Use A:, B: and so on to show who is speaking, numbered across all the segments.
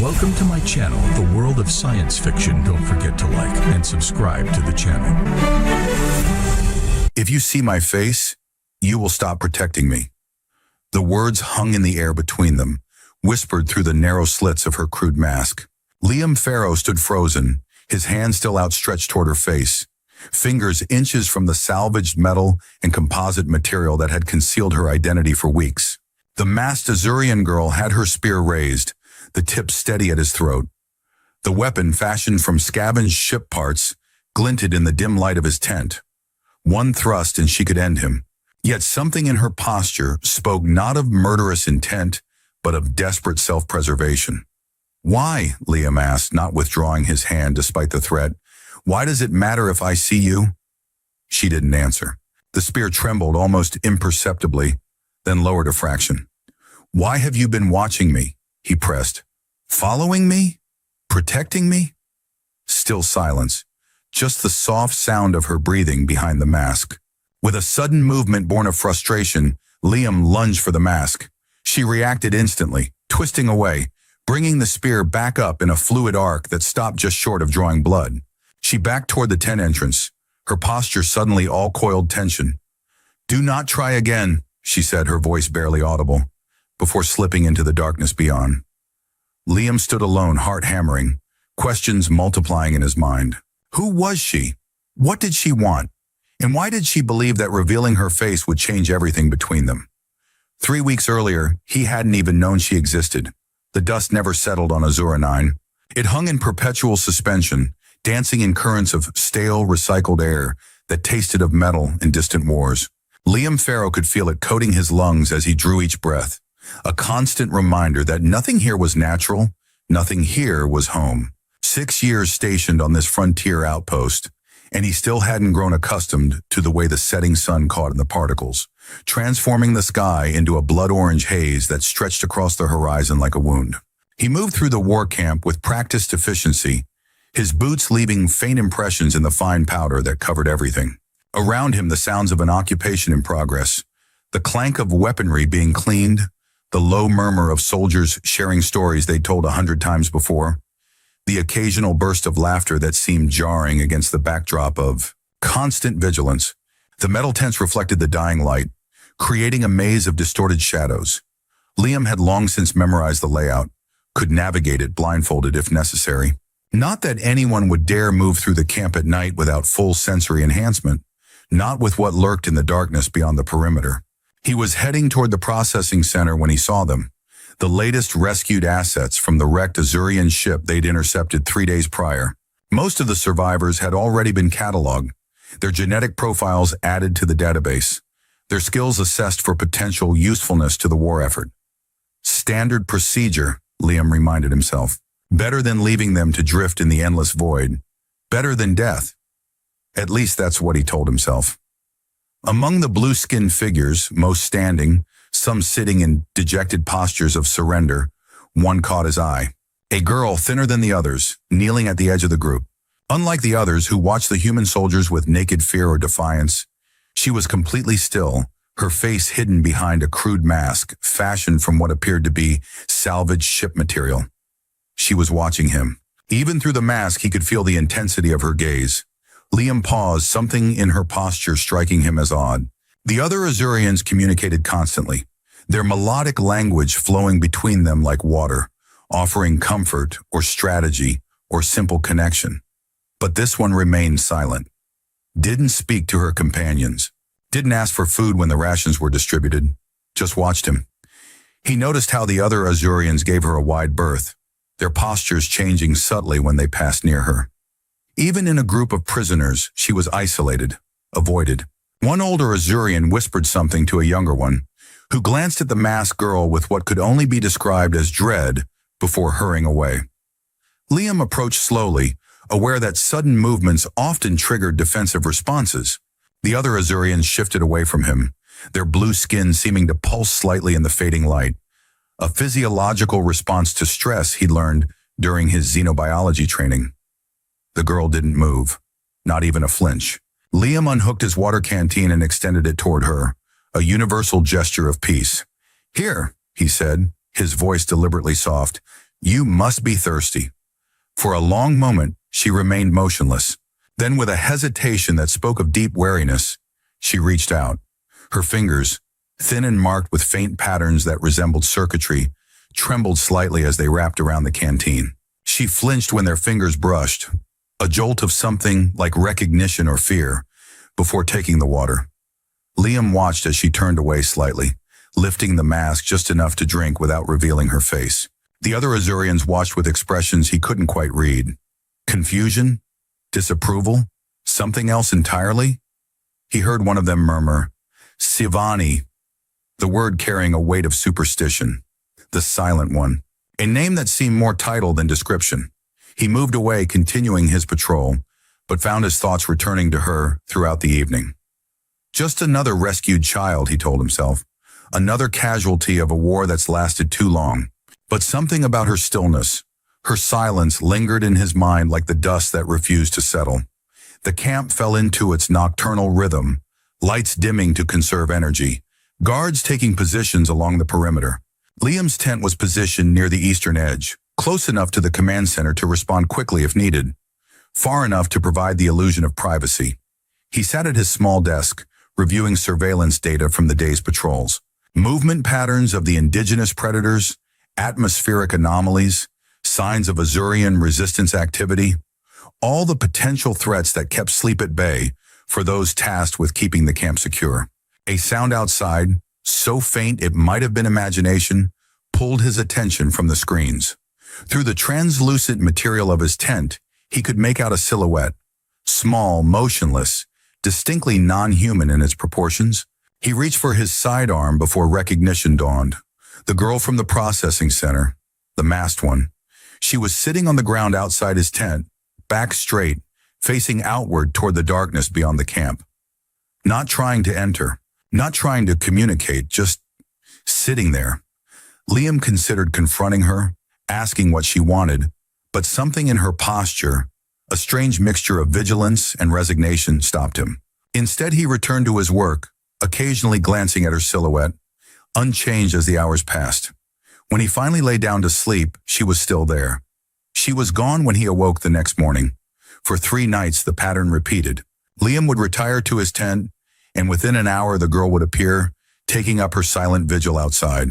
A: Welcome to my channel, The World of Science Fiction. Don't forget to like and subscribe to the channel.
B: If you see my face, you will stop protecting me. The words hung in the air between them, whispered through the narrow slits of her crude mask. Liam Farrow stood frozen, his hand still outstretched toward her face, fingers inches from the salvaged metal and composite material that had concealed her identity for weeks. The masked Azurian girl had her spear raised, the tip steady at his throat. The weapon, fashioned from scavenged ship parts, glinted in the dim light of his tent. One thrust and she could end him. Yet something in her posture spoke not of murderous intent, but of desperate self-preservation. "Why?" Liam asked, not withdrawing his hand despite the threat. "Why does it matter if I see you?" She didn't answer. The spear trembled almost imperceptibly, then lowered a fraction. "Why have you been watching me?" he pressed. "Following me? Protecting me?" Still silence, just the soft sound of her breathing behind the mask. With a sudden movement born of frustration, Liam lunged for the mask. She reacted instantly, twisting away, bringing the spear back up in a fluid arc that stopped just short of drawing blood. She backed toward the tent entrance, her posture suddenly all coiled tension. "Do not try again," she said, her voice barely audible, before slipping into the darkness beyond. Liam stood alone, heart hammering, questions multiplying in his mind. Who was she? What did she want? And why did she believe that revealing her face would change everything between them? 3 weeks earlier, he hadn't even known she existed. The dust never settled on Azura 9. It hung in perpetual suspension, dancing in currents of stale, recycled air that tasted of metal and distant wars. Liam Farrow could feel it coating his lungs as he drew each breath, a constant reminder that nothing here was natural, nothing here was home. 6 years stationed on this frontier outpost, and he still hadn't grown accustomed to the way the setting sun caught in the particles, transforming the sky into a blood-orange haze that stretched across the horizon like a wound. He moved through the war camp with practiced efficiency, his boots leaving faint impressions in the fine powder that covered everything. Around him, the sounds of an occupation in progress, the clank of weaponry being cleaned, the low murmur of soldiers sharing stories they'd told 100 times before, the occasional burst of laughter that seemed jarring against the backdrop of constant vigilance. The metal tents reflected the dying light, creating a maze of distorted shadows. Liam had long since memorized the layout, could navigate it blindfolded if necessary. Not that anyone would dare move through the camp at night without full sensory enhancement, not with what lurked in the darkness beyond the perimeter. He was heading toward the processing center when he saw them, the latest rescued assets from the wrecked Azurian ship they'd intercepted 3 days prior. Most of the survivors had already been cataloged, their genetic profiles added to the database, their skills assessed for potential usefulness to the war effort. Standard procedure, Liam reminded himself. Better than leaving them to drift in the endless void. Better than death. At least that's what he told himself. Among the blue-skinned figures, most standing, some sitting in dejected postures of surrender, one caught his eye. A girl thinner than the others, kneeling at the edge of the group. Unlike the others who watched the human soldiers with naked fear or defiance, she was completely still, her face hidden behind a crude mask fashioned from what appeared to be salvaged ship material. She was watching him. Even through the mask, he could feel the intensity of her gaze. Liam paused, something in her posture striking him as odd. The other Azurians communicated constantly, their melodic language flowing between them like water, offering comfort or strategy or simple connection. But this one remained silent. Didn't speak to her companions. Didn't ask for food when the rations were distributed. Just watched him. He noticed how the other Azurians gave her a wide berth, their postures changing subtly when they passed near her. Even in a group of prisoners, she was isolated, avoided. One older Azurian whispered something to a younger one, who glanced at the masked girl with what could only be described as dread before hurrying away. Liam approached slowly, aware that sudden movements often triggered defensive responses. The other Azurians shifted away from him, their blue skin seeming to pulse slightly in the fading light, a physiological response to stress he'd learned during his xenobiology training. The girl didn't move, not even a flinch. Liam unhooked his water canteen and extended it toward her, a universal gesture of peace. "Here," he said, his voice deliberately soft. "You must be thirsty." For a long moment, she remained motionless. Then, with a hesitation that spoke of deep wariness, she reached out. Her fingers, thin and marked with faint patterns that resembled circuitry, trembled slightly as they wrapped around the canteen. She flinched when their fingers brushed, a jolt of something like recognition or fear, before taking the water. Liam watched as she turned away slightly, lifting the mask just enough to drink without revealing her face. The other Azurians watched with expressions he couldn't quite read. Confusion? Disapproval? Something else entirely? He heard one of them murmur, "Sivani," the word carrying a weight of superstition. The Silent One, a name that seemed more title than description. He moved away, continuing his patrol, but found his thoughts returning to her throughout the evening. Just another rescued child, he told himself. Another casualty of a war that's lasted too long. But something about her stillness, her silence, lingered in his mind like the dust that refused to settle. The camp fell into its nocturnal rhythm, lights dimming to conserve energy, guards taking positions along the perimeter. Liam's tent was positioned near the eastern edge, close enough to the command center to respond quickly if needed, far enough to provide the illusion of privacy. He sat at his small desk, reviewing surveillance data from the day's patrols. Movement patterns of the indigenous predators, atmospheric anomalies, signs of Azurian resistance activity, all the potential threats that kept sleep at bay for those tasked with keeping the camp secure. A sound outside, so faint it might have been imagination, pulled his attention from the screens. Through the translucent material of his tent, he could make out a silhouette, small, motionless, distinctly non-human in its proportions. He reached for his sidearm before recognition dawned. The girl from the processing center, the masked one. She was sitting on the ground outside his tent, back straight, facing outward toward the darkness beyond the camp. Not trying to enter, not trying to communicate, just sitting there. Liam considered confronting her, asking what she wanted, but something in her posture, a strange mixture of vigilance and resignation, stopped him. Instead, he returned to his work, occasionally glancing at her silhouette, unchanged as the hours passed. When he finally lay down to sleep, she was still there. She was gone when he awoke the next morning. For 3 nights, the pattern repeated. Liam would retire to his tent, and within an hour the girl would appear, taking up her silent vigil outside.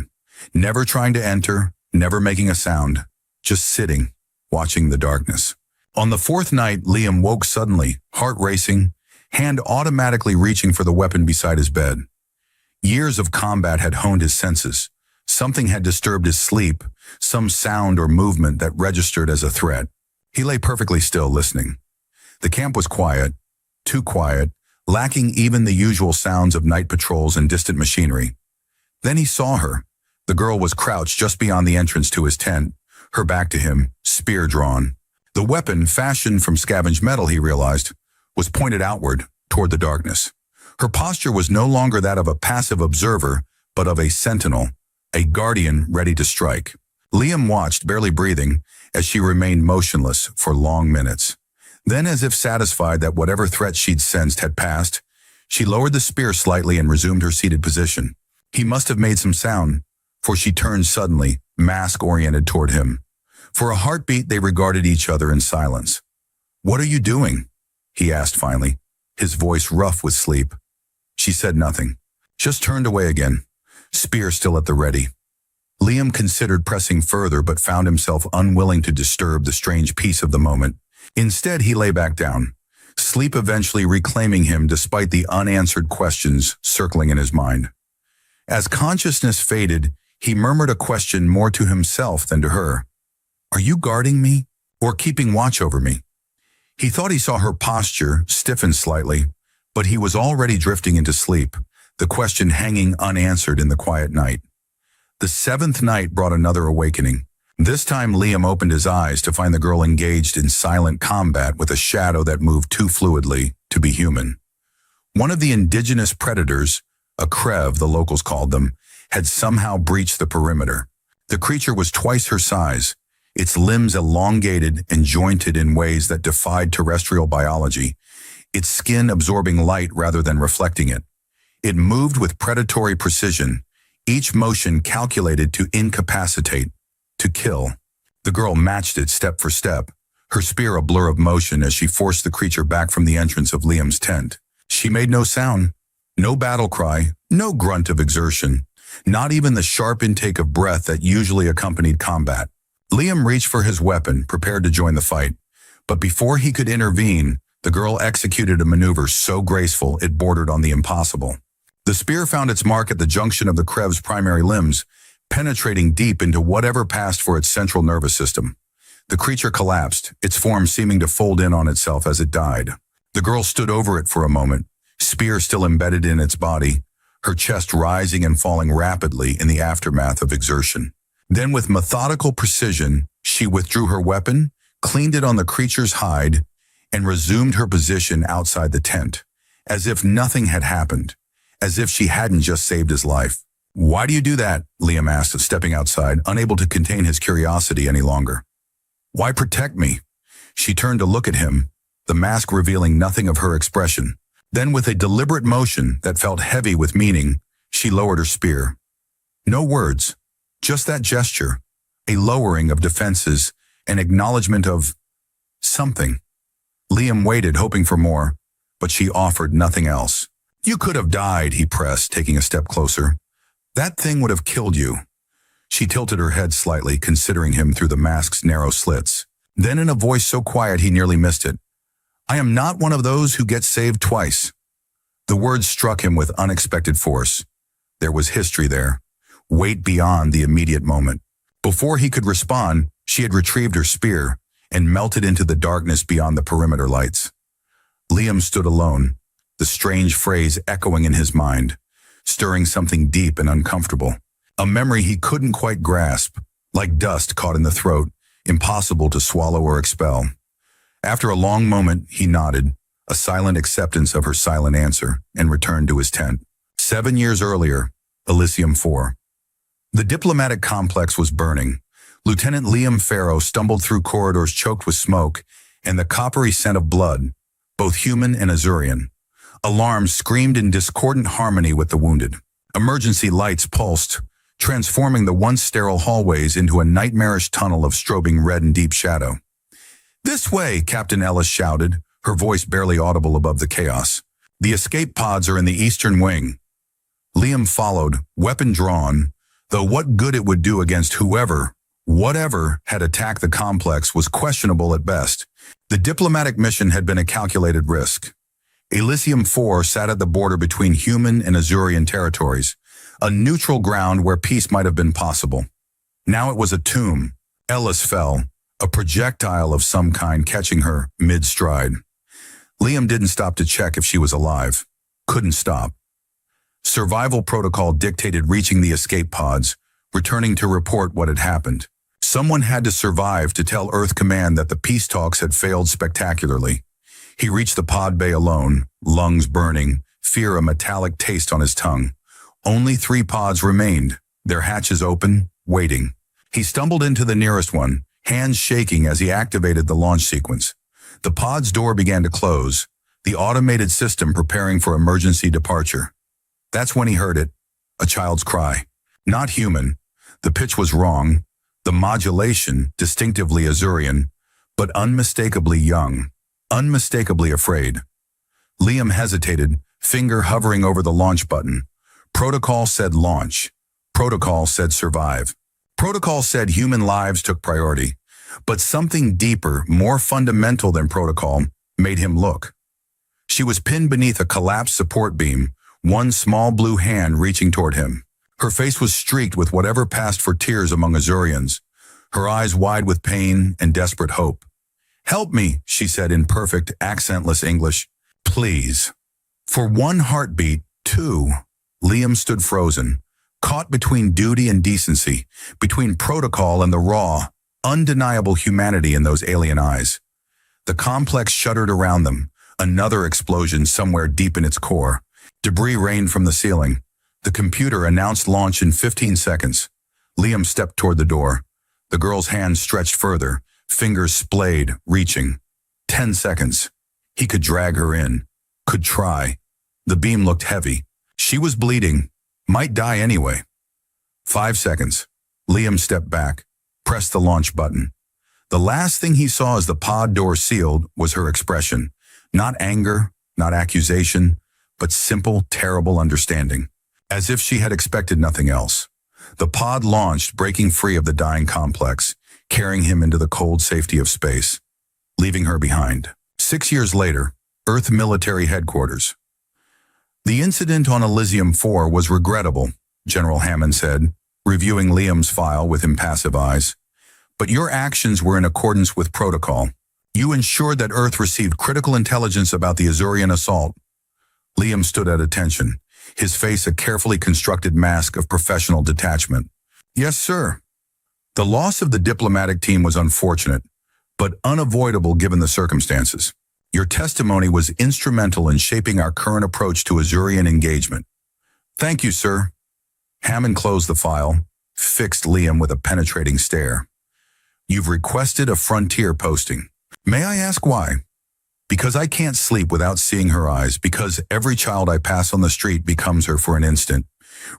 B: Never trying to enter, never making a sound, just sitting, watching the darkness. On the 4th night, Liam woke suddenly, heart racing, hand automatically reaching for the weapon beside his bed. Years of combat had honed his senses. Something had disturbed his sleep, some sound or movement that registered as a threat. He lay perfectly still, listening. The camp was quiet, too quiet, lacking even the usual sounds of night patrols and distant machinery. Then he saw her. The girl was crouched just beyond the entrance to his tent, her back to him, spear drawn. The weapon, fashioned from scavenged metal, he realized, was pointed outward, toward the darkness. Her posture was no longer that of a passive observer, but of a sentinel, a guardian ready to strike. Liam watched, barely breathing, as she remained motionless for long minutes. Then, as if satisfied that whatever threat she'd sensed had passed, she lowered the spear slightly and resumed her seated position. He must have made some sound, for she turned suddenly, mask-oriented toward him. For a heartbeat, they regarded each other in silence. "What are you doing?" he asked finally, his voice rough with sleep. She said nothing, just turned away again, spear still at the ready. Liam considered pressing further but found himself unwilling to disturb the strange peace of the moment. Instead, he lay back down, sleep eventually reclaiming him despite the unanswered questions circling in his mind. As consciousness faded, he murmured a question more to himself than to her. "Are you guarding me, or keeping watch over me?" He thought he saw her posture stiffen slightly, but he was already drifting into sleep, the question hanging unanswered in the quiet night. The 7th night brought another awakening. This time Liam opened his eyes to find the girl engaged in silent combat with a shadow that moved too fluidly to be human. One of the indigenous predators, a Krev the locals called them, had somehow breached the perimeter. The creature was twice her size, its limbs elongated and jointed in ways that defied terrestrial biology, its skin absorbing light rather than reflecting it. It moved with predatory precision, each motion calculated to incapacitate, to kill. The girl matched it step for step, her spear a blur of motion as she forced the creature back from the entrance of Liam's tent. She made no sound, no battle cry, no grunt of exertion, not even the sharp intake of breath that usually accompanied combat. Liam reached for his weapon, prepared to join the fight. But before he could intervene, the girl executed a maneuver so graceful it bordered on the impossible. The spear found its mark at the junction of the Krev's primary limbs, penetrating deep into whatever passed for its central nervous system. The creature collapsed, its form seeming to fold in on itself as it died. The girl stood over it for a moment, spear still embedded in its body, her chest rising and falling rapidly in the aftermath of exertion. Then with methodical precision, she withdrew her weapon, cleaned it on the creature's hide, and resumed her position outside the tent, as if nothing had happened, as if she hadn't just saved his life. "Why do you do that?" Liam asked, stepping outside, unable to contain his curiosity any longer. "Why protect me?" She turned to look at him, the mask revealing nothing of her expression. Then with a deliberate motion that felt heavy with meaning, she lowered her spear. No words, just that gesture, a lowering of defenses, an acknowledgement of something. Liam waited, hoping for more, but she offered nothing else. "You could have died," he pressed, taking a step closer. "That thing would have killed you." She tilted her head slightly, considering him through the mask's narrow slits. Then in a voice so quiet he nearly missed it, "I am not one of those who get saved twice." The words struck him with unexpected force. There was history there, weight beyond the immediate moment. Before he could respond, she had retrieved her spear and melted into the darkness beyond the perimeter lights. Liam stood alone, the strange phrase echoing in his mind, stirring something deep and uncomfortable. A memory he couldn't quite grasp, like dust caught in the throat, impossible to swallow or expel. After a long moment, he nodded, a silent acceptance of her silent answer, and returned to his tent. 7 years earlier, Elysium 4. The diplomatic complex was burning. Lieutenant Liam Farrow stumbled through corridors choked with smoke and the coppery scent of blood, both human and Azurian. Alarms screamed in discordant harmony with the wounded. Emergency lights pulsed, transforming the once sterile hallways into a nightmarish tunnel of strobing red and deep shadow. "This way," Captain Ellis shouted, her voice barely audible above the chaos. "The escape pods are in the eastern wing." Liam followed, weapon drawn, though what good it would do against whatever had attacked the complex was questionable at best. The diplomatic mission had been a calculated risk. Elysium 4 sat at the border between human and Azurian territories, a neutral ground where peace might have been possible. Now it was a tomb. Ellis fell, a projectile of some kind catching her mid-stride. Liam didn't stop to check if she was alive. Couldn't stop. Survival protocol dictated reaching the escape pods, returning to report what had happened. Someone had to survive to tell Earth Command that the peace talks had failed spectacularly. He reached the pod bay alone, lungs burning, fear a metallic taste on his tongue. Only 3 pods remained, their hatches open, waiting. He stumbled into the nearest one, hands shaking as he activated the launch sequence. The pod's door began to close, the automated system preparing for emergency departure. That's when he heard it, a child's cry. Not human. The pitch was wrong, the modulation distinctively Azurian, but unmistakably young, unmistakably afraid. Liam hesitated, finger hovering over the launch button. Protocol said launch. Protocol said survive. Protocol said human lives took priority. But something deeper, more fundamental than protocol, made him look. She was pinned beneath a collapsed support beam, one small blue hand reaching toward him. Her face was streaked with whatever passed for tears among Azurians, her eyes wide with pain and desperate hope. "Help me," she said in perfect, accentless English. "Please." For one heartbeat, 2, Liam stood frozen, caught between duty and decency, between protocol and the raw, undeniable humanity in those alien eyes. The complex shuddered around them, another explosion somewhere deep in its core. Debris rained from the ceiling. The computer announced launch in 15 seconds. Liam stepped toward the door. The girl's hand stretched further, fingers splayed, reaching. 10 seconds. He could drag her in. Could try. The beam looked heavy. She was bleeding. Might die anyway. 5 seconds. Liam stepped back. pressed the launch button. The last thing he saw as the pod door sealed was her expression. Not anger, not accusation, but simple, terrible understanding. As if she had expected nothing else. The pod launched, breaking free of the dying complex, carrying him into the cold safety of space, leaving her behind. 6 years later, Earth Military Headquarters. The incident on Elysium 4 was regrettable, General Hammond said, reviewing Liam's file with impassive eyes. But your actions were in accordance with protocol. You ensured that Earth received critical intelligence about the Azurian assault. Liam stood at attention, his face a carefully constructed mask of professional detachment. Yes, sir. The loss of the diplomatic team was unfortunate, but unavoidable given the circumstances. Your testimony was instrumental in shaping our current approach to Azurian engagement. Thank you, sir. Hammond closed the file, fixed Liam with a penetrating stare. You've requested a frontier posting. May I ask why? Because I can't sleep without seeing her eyes, because every child I pass on the street becomes her for an instant,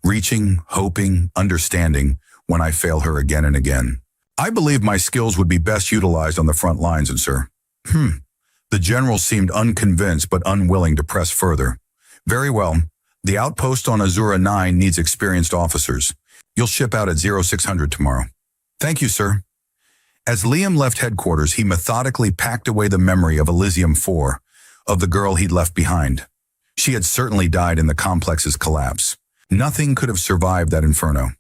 B: reaching, hoping, understanding when I fail her again and again. I believe my skills would be best utilized on the front lines, and sir. The general seemed unconvinced but unwilling to press further. Very well. The outpost on Azura 9 needs experienced officers. You'll ship out at 0600 tomorrow. Thank you, sir. As Liam left headquarters, he methodically packed away the memory of Elysium 4, of the girl he'd left behind. She had certainly died in the complex's collapse. Nothing could have survived that inferno.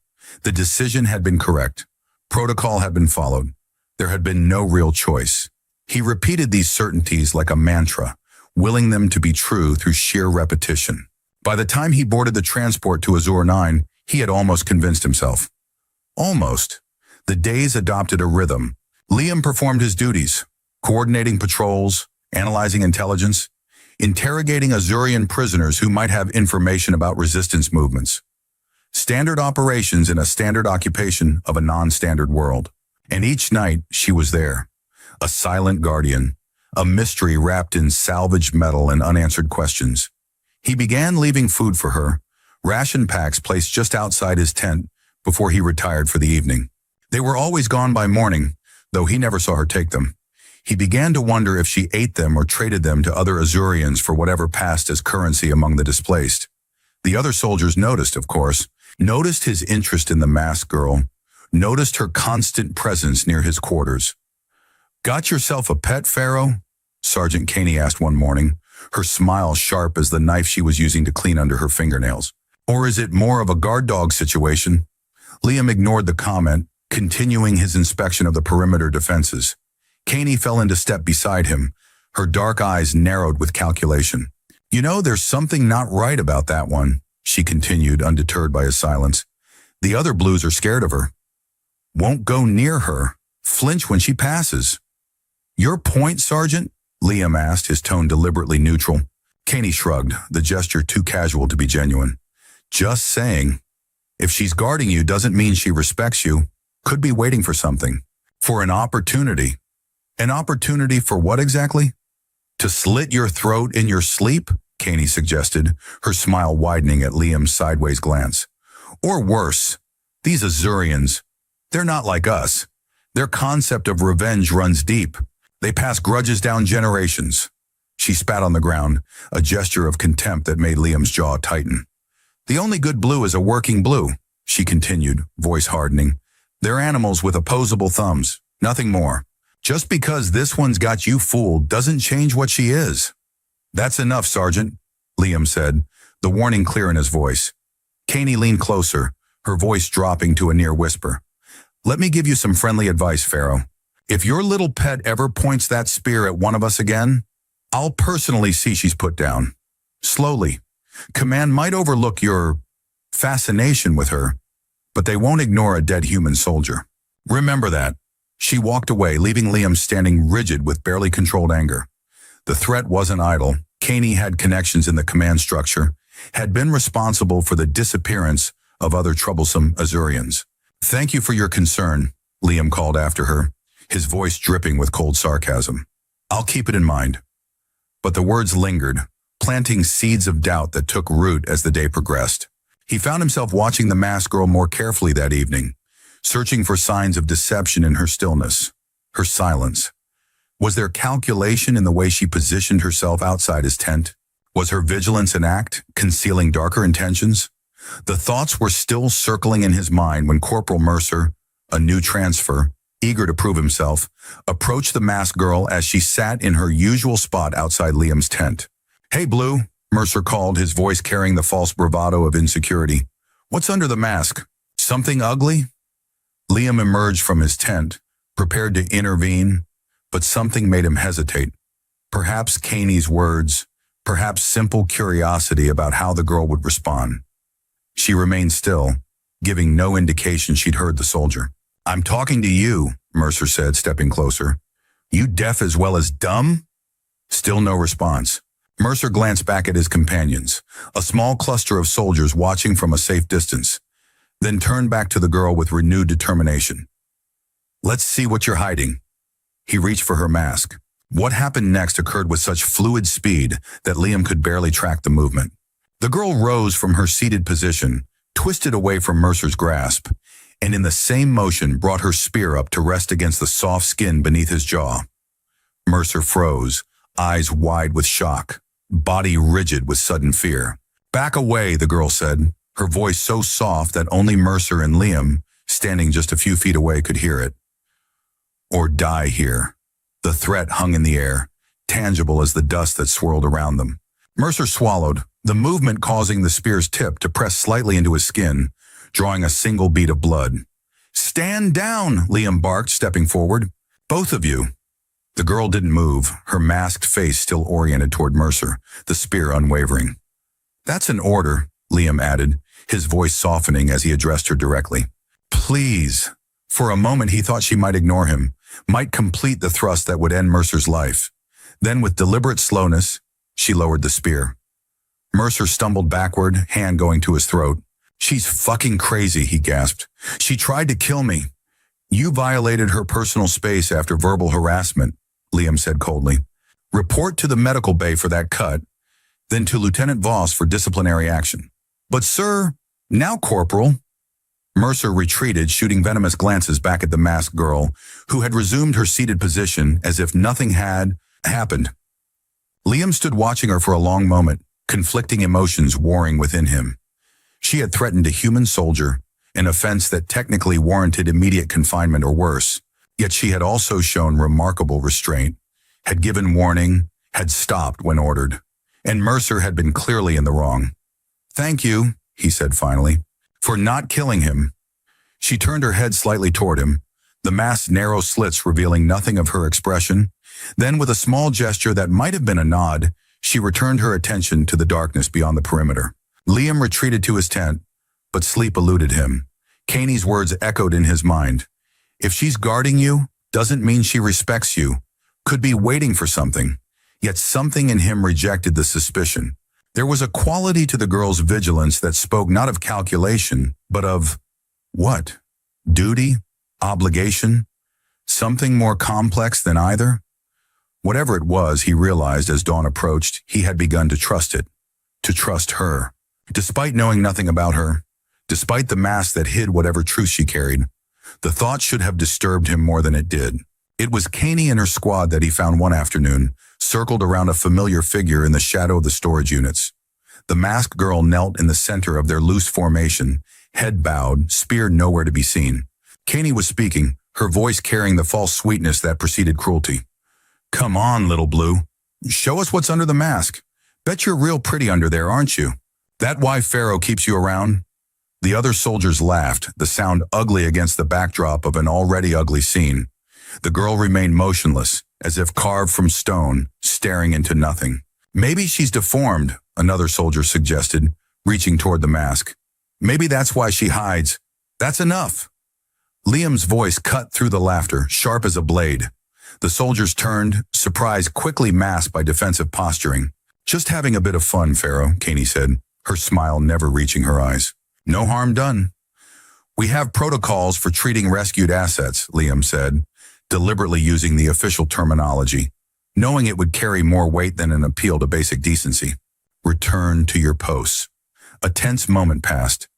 B: The decision had been correct. Protocol had been followed. There had been no real choice. He repeated these certainties like a mantra, willing them to be true through sheer repetition. By the time he boarded the transport to Azure 9, he had almost convinced himself. Almost. The days adopted a rhythm. Liam performed his duties, coordinating patrols, analyzing intelligence, interrogating Azurian prisoners who might have information about resistance movements. Standard operations in a standard occupation of a non-standard world. And each night she was there, a silent guardian, a mystery wrapped in salvaged metal and unanswered questions. He began leaving food for her, ration packs placed just outside his tent before he retired for the evening. They were always gone by morning, though he never saw her take them. He began to wonder if she ate them or traded them to other Azurians for whatever passed as currency among the displaced. The other soldiers noticed, of course, noticed his interest in the masked girl, noticed her constant presence near his quarters. Got yourself a pet, Pharaoh? Sergeant Caney asked one morning, her smile sharp as the knife she was using to clean under her fingernails. Or is it more of a guard dog situation? Liam ignored the comment, continuing his inspection of the perimeter defenses. Caney fell into step beside him, her dark eyes narrowed with calculation. You know, there's something not right about that one, she continued, undeterred by his silence. The other blues are scared of her. Won't go near her, flinch when she passes. Your point, Sergeant? Liam asked, his tone deliberately neutral. Caney shrugged, the gesture too casual to be genuine. Just saying. If she's guarding you doesn't mean she respects you. Could be waiting for something. For an opportunity. An opportunity for what exactly? To slit your throat in your sleep? Caney suggested, her smile widening at Liam's sideways glance. Or worse, these Azurians. They're not like us. Their concept of revenge runs deep. They pass grudges down generations. She spat on the ground, a gesture of contempt that made Liam's jaw tighten. The only good blue is a working blue, she continued, voice hardening. They're animals with opposable thumbs, nothing more. Just because this one's got you fooled doesn't change what she is. That's enough, Sergeant, Liam said, the warning clear in his voice. Caney leaned closer, her voice dropping to a near whisper. Let me give you some friendly advice, Pharaoh. If your little pet ever points that spear at one of us again, I'll personally see she's put down. Slowly. Command might overlook your fascination with her, but they won't ignore a dead human soldier. Remember that. She walked away, leaving Liam standing rigid with barely controlled anger. The threat wasn't idle. Caney had connections in the command structure, had been responsible for the disappearance of other troublesome Azurians. Thank you for your concern, Liam called after her, his voice dripping with cold sarcasm. I'll keep it in mind. But the words lingered, planting seeds of doubt that took root as the day progressed. He found himself watching the masked girl more carefully that evening, searching for signs of deception in her stillness, her silence. Was there calculation in the way she positioned herself outside his tent? Was her vigilance an act, concealing darker intentions? The thoughts were still circling in his mind when Corporal Mercer, a new transfer, eager to prove himself, approached the masked girl as she sat in her usual spot outside Liam's tent. "Hey, Blue," Mercer called, his voice carrying the false bravado of insecurity. "What's under the mask? Something ugly?" Liam emerged from his tent, prepared to intervene, but something made him hesitate. Perhaps Kaney's words, perhaps simple curiosity about how the girl would respond. She remained still, giving no indication she'd heard the soldier. "I'm talking to you," Mercer said, stepping closer. "You deaf as well as dumb?" Still no response. Mercer glanced back at his companions, a small cluster of soldiers watching from a safe distance, then turned back to the girl with renewed determination. "Let's see what you're hiding." He reached for her mask. What happened next occurred with such fluid speed that Liam could barely track the movement. The girl rose from her seated position, twisted away from Mercer's grasp, and in the same motion brought her spear up to rest against the soft skin beneath his jaw. Mercer froze, eyes wide with shock, body rigid with sudden fear. "Back away," the girl said, her voice so soft that only Mercer and Liam, standing just a few feet away, could hear it. "Or die here." The threat hung in the air, tangible as the dust that swirled around them. Mercer swallowed, the movement causing the spear's tip to press slightly into his skin, drawing a single bead of blood. "Stand down," Liam barked, stepping forward. "Both of you." The girl didn't move, her masked face still oriented toward Mercer, the spear unwavering. "That's an order," Liam added, his voice softening as he addressed her directly. "Please." For a moment he thought she might ignore him, might complete the thrust that would end Mercer's life. Then with deliberate slowness, she lowered the spear. Mercer stumbled backward, hand going to his throat. "She's fucking crazy," he gasped. "She tried to kill me." "You violated her personal space after verbal harassment," Liam said coldly. "Report to the medical bay for that cut, then to Lieutenant Voss for disciplinary action." "But sir," "Now, Corporal." Mercer retreated, shooting venomous glances back at the masked girl, who had resumed her seated position as if nothing had happened. Liam stood watching her for a long moment, conflicting emotions warring within him. She had threatened a human soldier, an offense that technically warranted immediate confinement or worse, yet she had also shown remarkable restraint, had given warning, had stopped when ordered, and Mercer had been clearly in the wrong. "Thank you," he said finally, "for not killing him." She turned her head slightly toward him, the mask's narrow slits revealing nothing of her expression. Then with a small gesture that might have been a nod, she returned her attention to the darkness beyond the perimeter. Liam retreated to his tent, but sleep eluded him. Kaney's words echoed in his mind. If she's guarding you, doesn't mean she respects you. Could be waiting for something. Yet something in him rejected the suspicion. There was a quality to the girl's vigilance that spoke not of calculation, but of what? Duty? Obligation? Something more complex than either? Whatever it was, he realized as dawn approached, he had begun to trust it. To trust her. Despite knowing nothing about her, despite the mask that hid whatever truth she carried, the thought should have disturbed him more than it did. It was Kaney and her squad that he found one afternoon, circled around a familiar figure in the shadow of the storage units. The masked girl knelt in the center of their loose formation, head bowed, spear nowhere to be seen. Kaney was speaking, her voice carrying the false sweetness that preceded cruelty. "Come on, little Blue. Show us what's under the mask. Bet you're real pretty under there, aren't you? That why Pharaoh keeps you around?" The other soldiers laughed, the sound ugly against the backdrop of an already ugly scene. The girl remained motionless, as if carved from stone, staring into nothing. "Maybe she's deformed," another soldier suggested, reaching toward the mask. "Maybe that's why she hides. That's enough." Liam's voice cut through the laughter, sharp as a blade. The soldiers turned, surprise quickly masked by defensive posturing. "Just having a bit of fun, Pharaoh," Kaney said, her smile never reaching her eyes. "No harm done." "We have protocols for treating rescued assets," Liam said, deliberately using the official terminology, knowing it would carry more weight than an appeal to basic decency. "Return to your posts." A tense moment passed.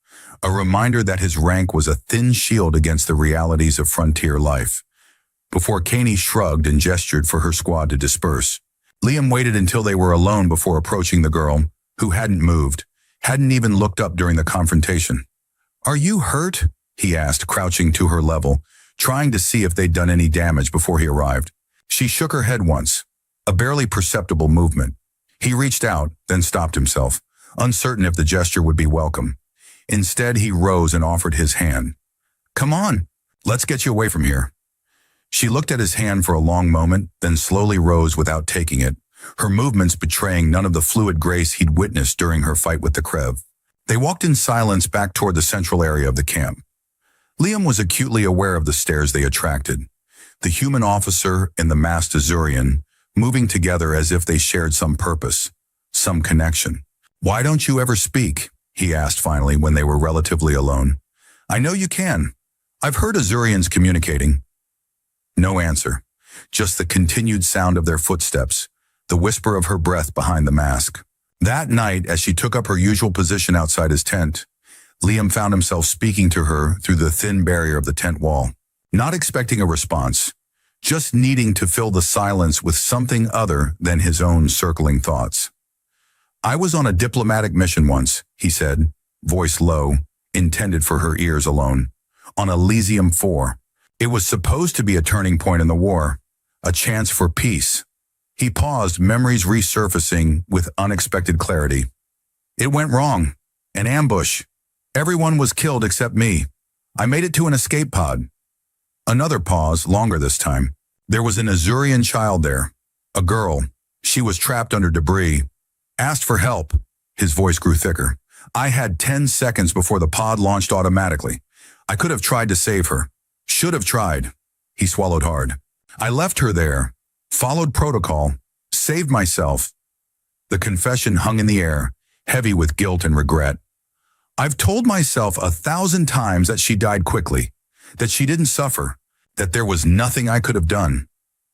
B: a reminder that his rank was a thin shield against the realities of frontier life. Before Caney shrugged and gestured for her squad to disperse, Liam waited until they were alone before approaching the girl, who hadn't moved, hadn't even looked up during the confrontation. "Are you hurt?" he asked, crouching to her level, trying to see if they'd done any damage before he arrived. She shook her head once, a barely perceptible movement. He reached out, then stopped himself, uncertain if the gesture would be welcome. Instead, he rose and offered his hand. "Come on, let's get you away from here." She looked at his hand for a long moment, then slowly rose without taking it, her movements betraying none of the fluid grace he'd witnessed during her fight with the Krev. They walked in silence back toward the central area of the camp. Liam was acutely aware of the stares they attracted. The human officer and the masked Azurian, moving together as if they shared some purpose, some connection. "Why don't you ever speak?" he asked finally when they were relatively alone. "I know you can. I've heard Azurians communicating." No answer, just the continued sound of their footsteps, the whisper of her breath behind the mask. That night, as she took up her usual position outside his tent, Liam found himself speaking to her through the thin barrier of the tent wall, not expecting a response, just needing to fill the silence with something other than his own circling thoughts. "I was on a diplomatic mission once," he said, voice low, intended for her ears alone, "on Elysium 4. It was supposed to be a turning point in the war, a chance for peace." He paused, memories resurfacing with unexpected clarity. "It went wrong. An ambush. Everyone was killed except me. I made it to an escape pod." Another pause, longer this time. "There was an Azurian child there. A girl. She was trapped under debris. Asked for help." His voice grew thicker. "I had 10 seconds before the pod launched automatically. I could have tried to save her. Should have tried." He swallowed hard. "I left her there. Followed protocol. Saved myself." The confession hung in the air, heavy with guilt and regret. "I've told myself 1,000 times that she died quickly, that she didn't suffer, that there was nothing I could have done."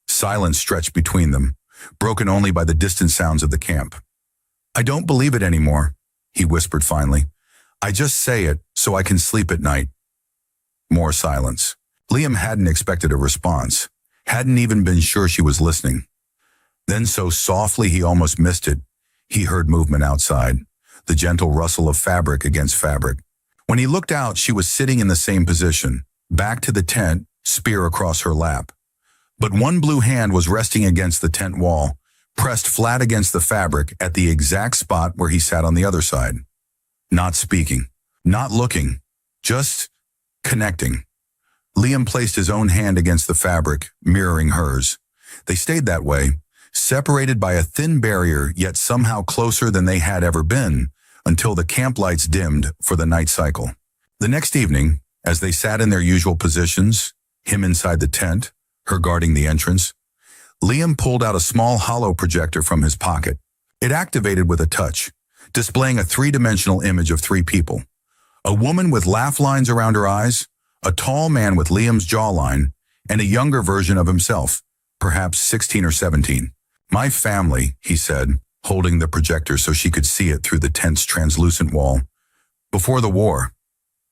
B: Silence stretched between them, broken only by the distant sounds of the camp. "I don't believe it anymore," he whispered finally. "I just say it so I can sleep at night." More silence. Liam hadn't expected a response, hadn't even been sure she was listening. Then so softly he almost missed it, he heard movement outside, the gentle rustle of fabric against fabric. When he looked out, she was sitting in the same position, back to the tent, spear across her lap. But one blue hand was resting against the tent wall, pressed flat against the fabric at the exact spot where he sat on the other side. Not speaking, not looking, just connecting. Liam placed his own hand against the fabric, mirroring hers. They stayed that way, separated by a thin barrier, yet somehow closer than they had ever been, until the camp lights dimmed for the night cycle. The next evening, as they sat in their usual positions, him inside the tent, her guarding the entrance, Liam pulled out a small hollow projector from his pocket. It activated with a touch, displaying a three-dimensional image of 3 people. A woman with laugh lines around her eyes, a tall man with Liam's jawline, and a younger version of himself, perhaps 16 or 17. "My family," he said, holding the projector so she could see it through the tent's translucent wall. "Before the war."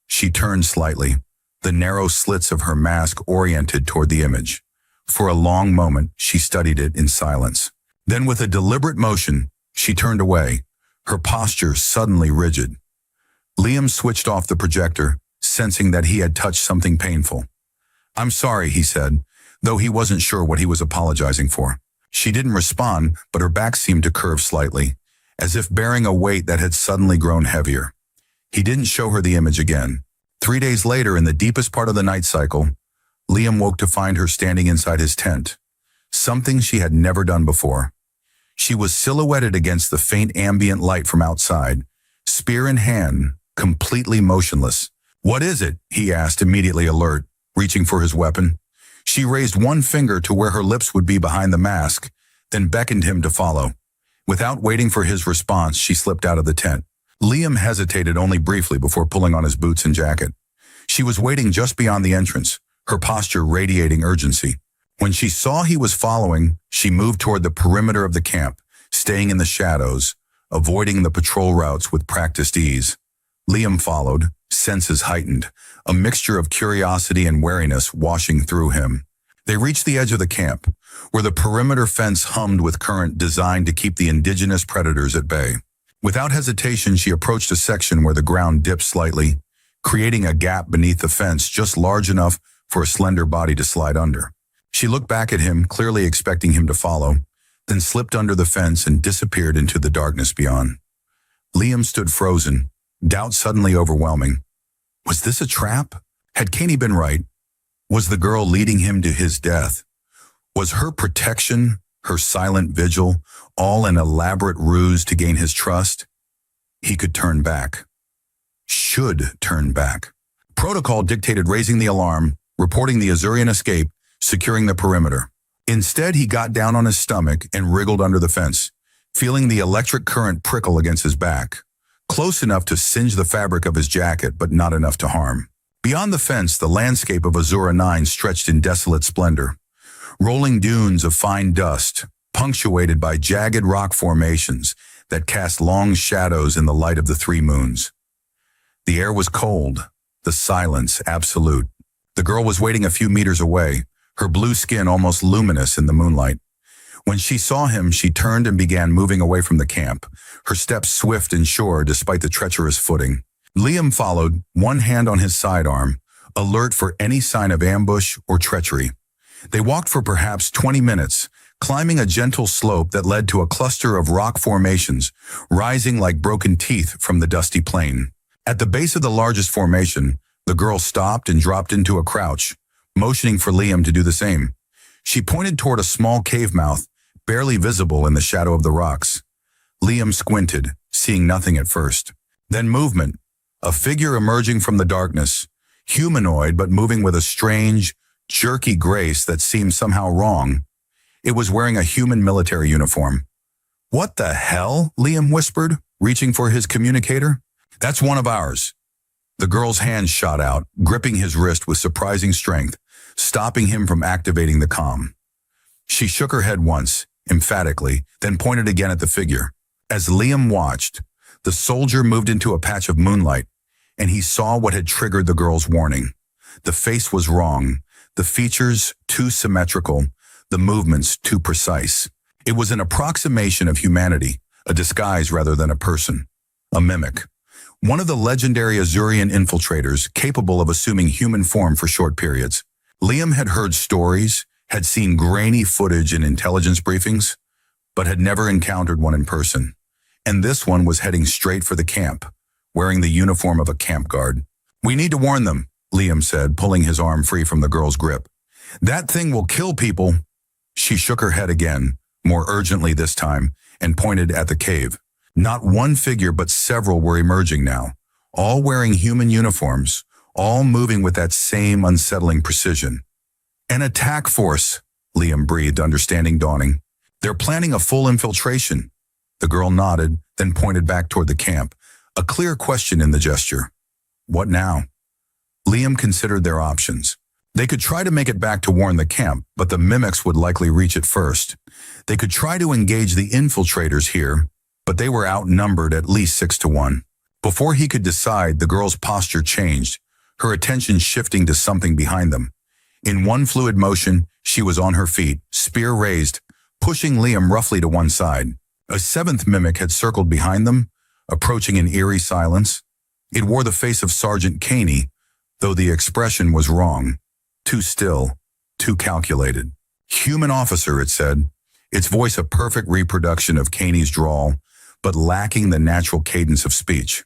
B: She turned slightly, the narrow slits of her mask oriented toward the image. For a long moment, she studied it in silence. Then with a deliberate motion, she turned away, her posture suddenly rigid. Liam switched off the projector, sensing that he had touched something painful. "I'm sorry," he said, though he wasn't sure what he was apologizing for. She didn't respond, but her back seemed to curve slightly, as if bearing a weight that had suddenly grown heavier. He didn't show her the image again. 3 days later, in the deepest part of the night cycle, Liam woke to find her standing inside his tent, something she had never done before. She was silhouetted against the faint ambient light from outside, spear in hand, completely motionless. "What is it?" he asked, immediately alert, reaching for his weapon. She raised one finger to where her lips would be behind the mask, then beckoned him to follow. Without waiting for his response, she slipped out of the tent. Liam hesitated only briefly before pulling on his boots and jacket. She was waiting just beyond the entrance, her posture radiating urgency. When she saw he was following, she moved toward the perimeter of the camp, staying in the shadows, avoiding the patrol routes with practiced ease. Liam followed, senses heightened, a mixture of curiosity and wariness washing through him. They reached the edge of the camp, where the perimeter fence hummed with current designed to keep the indigenous predators at bay. Without hesitation, she approached a section where the ground dipped slightly, creating a gap beneath the fence just large enough for a slender body to slide under. She looked back at him, clearly expecting him to follow, then slipped under the fence and disappeared into the darkness beyond. Liam stood frozen, doubt suddenly overwhelming. Was this a trap? Had Caney been right? Was the girl leading him to his death? Was her protection, her silent vigil, all an elaborate ruse to gain his trust? He could turn back. Should turn back. Protocol dictated raising the alarm, reporting the Azurian escape, securing the perimeter. Instead, he got down on his stomach and wriggled under the fence, feeling the electric current prickle against his back, close enough to singe the fabric of his jacket, but not enough to harm. Beyond the fence, the landscape of Azura 9 stretched in desolate splendor. Rolling dunes of fine dust, punctuated by jagged rock formations that cast long shadows in the light of the three moons. The air was cold, the silence absolute. The girl was waiting a few meters away, her blue skin almost luminous in the moonlight. When she saw him, she turned and began moving away from the camp, her steps swift and sure despite the treacherous footing. Liam followed, one hand on his sidearm, alert for any sign of ambush or treachery. They walked for perhaps 20 minutes, climbing a gentle slope that led to a cluster of rock formations, rising like broken teeth from the dusty plain. At the base of the largest formation, the girl stopped and dropped into a crouch, motioning for Liam to do the same. She pointed toward a small cave mouth, barely visible in the shadow of the rocks. Liam squinted, seeing nothing at first. Then movement, a figure emerging from the darkness, humanoid but moving with a strange, jerky grace that seemed somehow wrong. It was wearing a human military uniform. "What the hell?" Liam whispered, reaching for his communicator. "That's one of ours." The girl's hand shot out, gripping his wrist with surprising strength, stopping him from activating the comm. She shook her head once, emphatically, then pointed again at the figure. As Liam watched, the soldier moved into a patch of moonlight, and he saw what had triggered the girl's warning. The face was wrong, the features too symmetrical, the movements too precise. It was an approximation of humanity, a disguise rather than a person. A mimic. One of the legendary Azurian infiltrators capable of assuming human form for short periods. Liam had heard stories, had seen grainy footage in intelligence briefings, but had never encountered one in person. And this one was heading straight for the camp, wearing the uniform of a camp guard. "We need to warn them," Liam said, pulling his arm free from the girl's grip. "That thing will kill people." She shook her head again, more urgently this time, and pointed at the cave. Not one figure but several were emerging now, all wearing human uniforms, all moving with that same unsettling precision. "An attack force," Liam breathed, understanding dawning. "They're planning a full infiltration." The girl nodded, then pointed back toward the camp, a clear question in the gesture. What now? Liam considered their options. They could try to make it back to warn the camp, but the mimics would likely reach it first. They could try to engage the infiltrators here, but they were outnumbered at least 6-1. Before he could decide, the girl's posture changed, her attention shifting to something behind them. In one fluid motion, she was on her feet, spear raised, pushing Liam roughly to one side. A seventh mimic had circled behind them, approaching in eerie silence. It wore the face of Sergeant Caney, though the expression was wrong. Too still, too calculated. "Human officer," it said, its voice a perfect reproduction of Caney's drawl, but lacking the natural cadence of speech.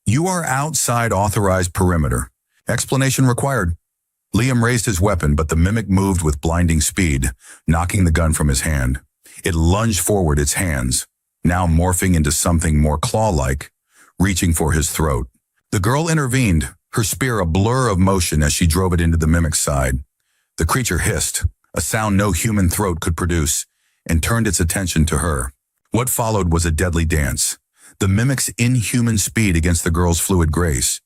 B: "You are outside authorized perimeter. Explanation required." Liam raised his weapon, but the mimic moved with blinding speed, knocking the gun from his hand. It lunged forward its hands, now morphing into something more claw-like, reaching for his throat. The girl intervened, her spear a blur of motion as she drove it into the mimic's side. The creature hissed, a sound no human throat could produce, and turned its attention to her. What followed was a deadly dance, the mimic's inhuman speed against the girl's fluid grace.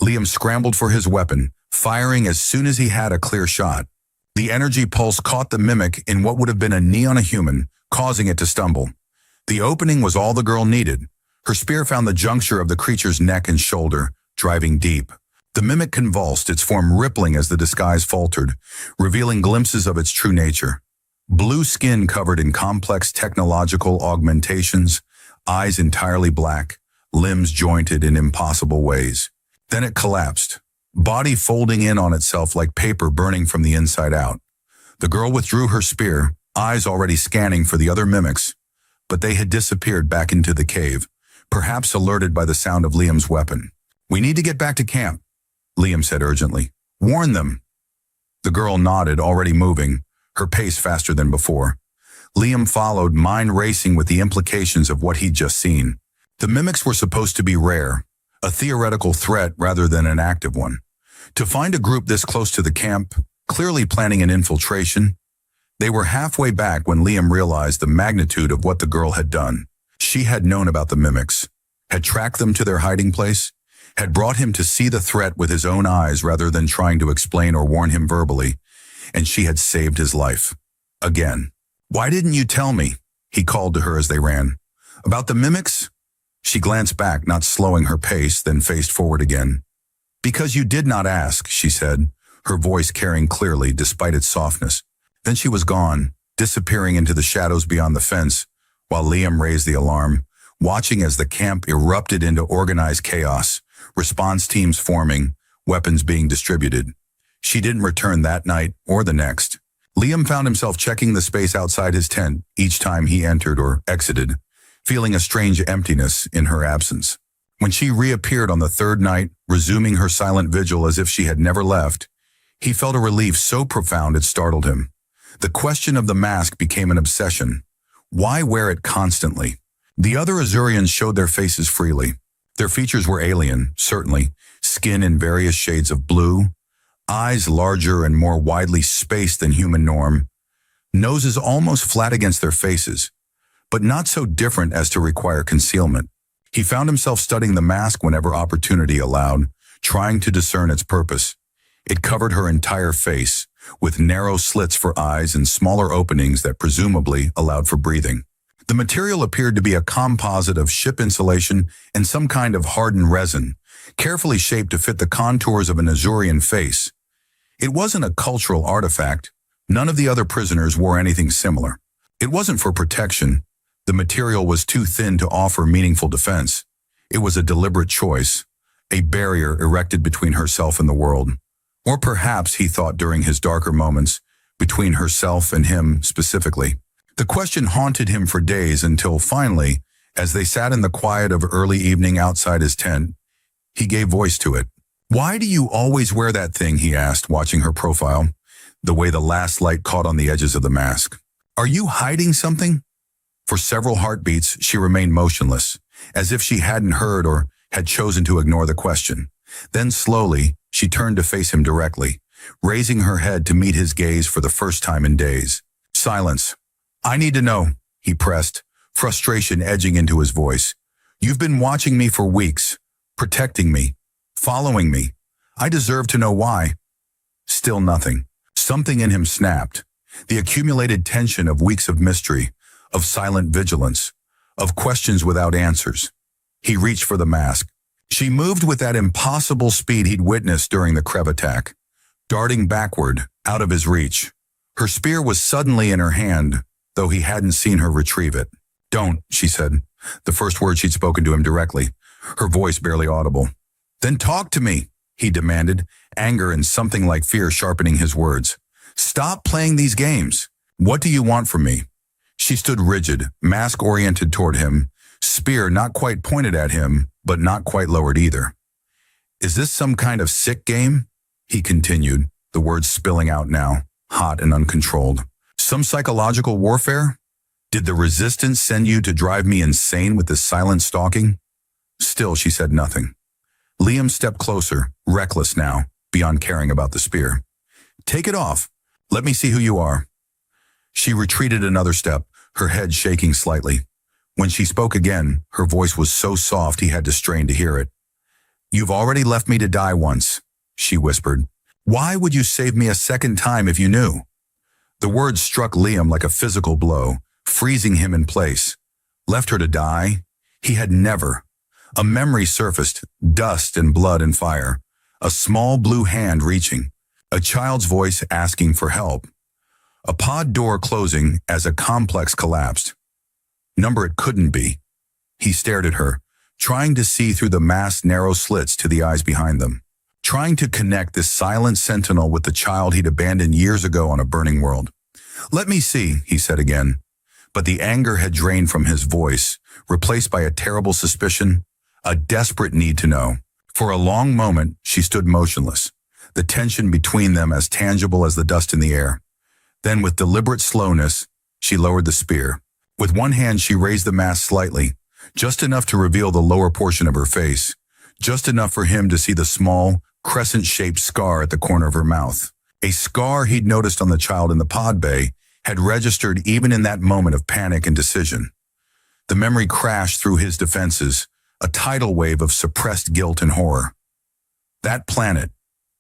B: Liam scrambled for his weapon, firing as soon as he had a clear shot. The energy pulse caught the mimic in what would have been a knee on a human, causing it to stumble. The opening was all the girl needed. Her spear found the juncture of the creature's neck and shoulder, driving deep. The mimic convulsed, its form rippling as the disguise faltered, revealing glimpses of its true nature. Blue skin covered in complex technological augmentations, eyes entirely black, limbs jointed in impossible ways. Then it collapsed, body folding in on itself like paper burning from the inside out. The girl withdrew her spear, eyes already scanning for the other mimics, but they had disappeared back into the cave, perhaps alerted by the sound of Liam's weapon. "We need to get back to camp," Liam said urgently. "Warn them." The girl nodded, already moving, her pace faster than before. Liam followed, mind racing with the implications of what he'd just seen. The mimics were supposed to be rare, a theoretical threat rather than an active one. To find a group this close to the camp, clearly planning an infiltration, they were halfway back when Liam realized the magnitude of what the girl had done. She had known about the mimics, had tracked them to their hiding place, had brought him to see the threat with his own eyes rather than trying to explain or warn him verbally, and she had saved his life. Again. "Why didn't you tell me?" he called to her as they ran. "About the mimics?" She glanced back, not slowing her pace, then faced forward again. "Because you did not ask," she said, her voice carrying clearly despite its softness. Then she was gone, disappearing into the shadows beyond the fence, while Liam raised the alarm, watching as the camp erupted into organized chaos, response teams forming, weapons being distributed. She didn't return that night or the next. Liam found himself checking the space outside his tent each time he entered or exited, feeling a strange emptiness in her absence. When she reappeared on the third night, resuming her silent vigil as if she had never left, he felt a relief so profound it startled him. The question of the mask became an obsession. Why wear it constantly? The other Azurians showed their faces freely. Their features were alien, certainly, skin in various shades of blue, eyes larger and more widely spaced than human norm, noses almost flat against their faces, but not so different as to require concealment. He found himself studying the mask whenever opportunity allowed, trying to discern its purpose. It covered her entire face, with narrow slits for eyes and smaller openings that presumably allowed for breathing. The material appeared to be a composite of ship insulation and some kind of hardened resin, carefully shaped to fit the contours of an Azurian face. It wasn't a cultural artifact. None of the other prisoners wore anything similar. It wasn't for protection. The material was too thin to offer meaningful defense. It was a deliberate choice, a barrier erected between herself and the world. Or perhaps, he thought during his darker moments, between herself and him specifically. The question haunted him for days until finally, as they sat in the quiet of early evening outside his tent, he gave voice to it. "Why do you always wear that thing?" he asked, watching her profile, the way the last light caught on the edges of the mask. "Are you hiding something?" For several heartbeats, she remained motionless, as if she hadn't heard or had chosen to ignore the question. Then slowly, she turned to face him directly, raising her head to meet his gaze for the first time in days. Silence. "I need to know," he pressed, frustration edging into his voice. "You've been watching me for weeks, protecting me, following me. I deserve to know why." Still nothing. Something in him snapped. The accumulated tension of weeks of mystery, of silent vigilance, of questions without answers. He reached for the mask. She moved with that impossible speed he'd witnessed during the Krev attack, darting backward, out of his reach. Her spear was suddenly in her hand, though he hadn't seen her retrieve it. "Don't," she said, the first word she'd spoken to him directly, her voice barely audible. "Then talk to me," he demanded, anger and something like fear sharpening his words. "Stop playing these games. What do you want from me?" She stood rigid, mask oriented toward him, spear not quite pointed at him, but not quite lowered either. "Is this some kind of sick game?" he continued, the words spilling out now, hot and uncontrolled. "Some psychological warfare? Did the resistance send you to drive me insane with this silent stalking?" Still, she said nothing. Liam stepped closer, reckless now, beyond caring about the spear. "Take it off. Let me see who you are." She retreated another step, her head shaking slightly. When she spoke again, her voice was so soft he had to strain to hear it. "You've already left me to die once," she whispered. "Why would you save me a second time if you knew?" The words struck Liam like a physical blow, freezing him in place. Left her to die? He had never. A memory surfaced, dust and blood and fire. A small blue hand reaching. A child's voice asking for help. A pod door closing as a complex collapsed. Number it couldn't be. He stared at her, trying to see through the masked narrow slits to the eyes behind them. Trying to connect this silent sentinel with the child he'd abandoned years ago on a burning world. "Let me see," he said again. But the anger had drained from his voice, replaced by a terrible suspicion, a desperate need to know. For a long moment, she stood motionless, the tension between them as tangible as the dust in the air. Then, with deliberate slowness, she lowered the spear. With one hand, she raised the mask slightly, just enough to reveal the lower portion of her face, just enough for him to see the small, crescent-shaped scar at the corner of her mouth. A scar he'd noticed on the child in the pod bay had registered even in that moment of panic and decision. The memory crashed through his defenses, a tidal wave of suppressed guilt and horror. That planet,